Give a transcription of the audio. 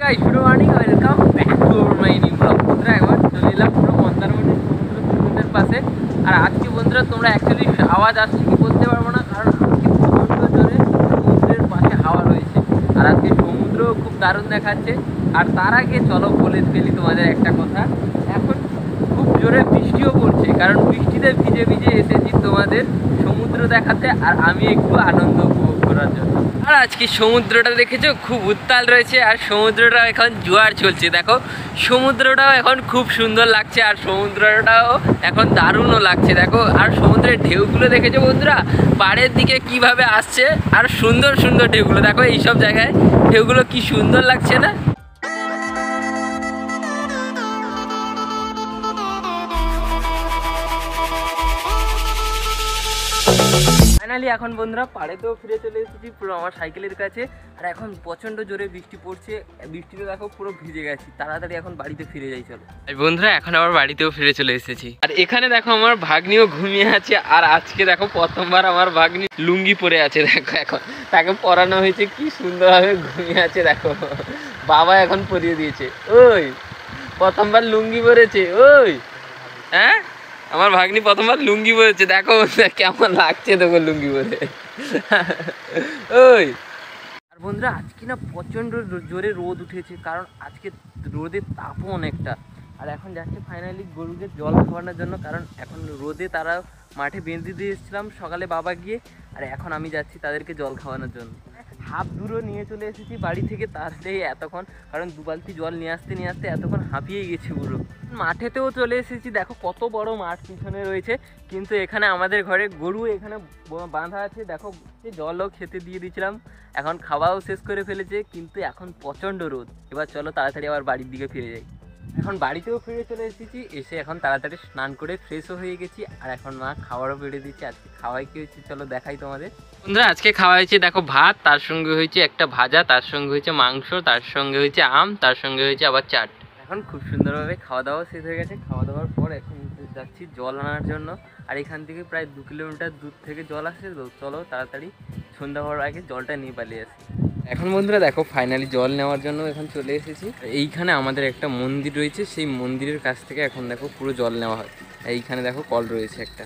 guys, good morning, welcome back to my new vlog. বন্ধুরা একবার চলে এলাম পুরো মন্দারমণি সমুদ্রের পাশে। আর আজকে বন্ধুরা তোমরা অ্যাকচুয়ালি আওয়াজ আসছে কি বলতে পারবো না, কারণ আজকে প্রচণ্ড জোরে সমুদ্রের পাশে হাওয়া রয়েছে। আর আজকে সমুদ্র খুব দারুণ দেখাচ্ছে। আর তার আগে চলো বলে ফেলি তোমাদের একটা কথা, এখন খুব জোরে বৃষ্টিও পড়ছে, কারণ বৃষ্টিতে ভিজে ভিজে এসেছি তোমাদের সমুদ্র দেখাতে আর আমি একটু আনন্দ উপভোগ করার জন্য। আর আজকে সমুদ্রটা দেখেছো খুব উত্তাল রয়েছে, আর সমুদ্রটা এখন জোয়ার চলছে। দেখো সমুদ্রটাও এখন খুব সুন্দর লাগছে, আর সমুদ্রটাও এখন দারুণও লাগছে। দেখো আর সমুদ্রের ঢেউগুলো দেখেছো বন্ধুরা, পাড়ের দিকে কিভাবে আসছে, আর সুন্দর সুন্দর ঢেউগুলো দেখো, এইসব জায়গায় ঢেউগুলো কি সুন্দর লাগছে না। ফাইনালি এখন বন্ধুরা পাড়েতেও ফিরে চলে এসেছি পুরো আমার সাইকেলের কাছে। আর এখন প্রচণ্ড জোরে বৃষ্টি পড়ছে, বৃষ্টিতে দেখো পুরো ভিজে গেছি। তাড়াতাড়ি এখন বাড়িতে ফিরে যাই চলো। আর বন্ধুরা এখন আবার বাড়িতেও ফিরে চলে এসেছি। আর এখানে দেখো আমার ভাগ্নিও ঘুমিয়ে আছে। আর আজকে দেখো প্রথমবার আমার ভাগ্নি লুঙ্গি পরে আছে। দেখো এখন তাকে পরানো হয়েছে, কি সুন্দরভাবে ঘুমিয়ে আছে। দেখো বাবা এখন পরিয়ে দিয়েছে। ওই প্রথমবার লুঙ্গি পরেছে। ওই হ্যাঁ, আমার ভাগ্নি প্রথমবার লুঙ্গি পরেছে। দেখো কেমন লাগছে তোকে লুঙ্গি পরে। ওই আর বন্ধুরা আজকে না প্রচণ্ড জোরে রোদ উঠেছে, কারণ আজকে রোদের তাপও অনেকটা। আর এখন যাচ্ছে ফাইনালি গরুকে জল খাওয়ানোর জন্য, কারণ এখন রোদে তারা মাঠে বেঁধে দিয়ে এসেছিলাম সকালে বাবা গিয়ে। আর এখন আমি যাচ্ছি তাদেরকে জল খাওয়ানোর জন্য। হাফ দূরও নিয়ে চলে এসেছি বাড়ি থেকে, তাড়াতাড়ি এতক্ষণ, কারণ 2 বালতি জল নিয়ে আসতে এতক্ষণ হাঁপিয়ে গেছি পুরো। মাঠেতেও চলে এসেছি, দেখো কত বড় মাঠ পিছনে রয়েছে, কিন্তু এখানে আমাদের ঘরে গরু এখানে বাঁধা আছে। দেখো জলও খেতে দিয়ে দিয়েছিলাম, এখন খাওয়াও শেষ করে ফেলেছে, কিন্তু এখন প্রচণ্ড রোদ। এবার চলো তাড়াতাড়ি আবার বাড়ির দিকে ফিরে যাই। এখন বাড়িতেও ফিরে চলে এসেছি, এসে এখন তাড়াতাড়ি স্নান করে ফ্রেশও হয়ে গেছি। আর এখন মা খাবারও বেড়ে দিচ্ছে। আজকে খাওয়াই কি হয়েছে চলো দেখাই তোমাদের। বন্ধুরা আজকে খাওয়া হয়েছে দেখো ভাত, তার সঙ্গে হয়েছে একটা ভাজা, তার সঙ্গে হয়েছে মাংস, তার সঙ্গে হয়েছে আম, তার সঙ্গে হয়েছে আবার চাট। এখন খুব সুন্দরভাবে খাওয়া দাওয়া শেষ হয়ে গেছে। খাওয়া দাওয়ার পর এখন যাচ্ছি জল আনার জন্য। আর এখান থেকে প্রায় 2 কিলোমিটার দূর থেকে জল আসে, তো চলো তাড়াতাড়ি সন্ধ্যা হওয়ার আগে জলটা নিয়ে পালিয়ে আসি। এখন বন্ধুরা দেখো ফাইনালি জল নেওয়ার জন্য এখন চলে এসেছি। এইখানে আমাদের একটা মন্দির রয়েছে, সেই মন্দিরের কাছ থেকে এখন দেখো পুরো জল নেওয়া হয়। এইখানে দেখো কল রয়েছে একটা।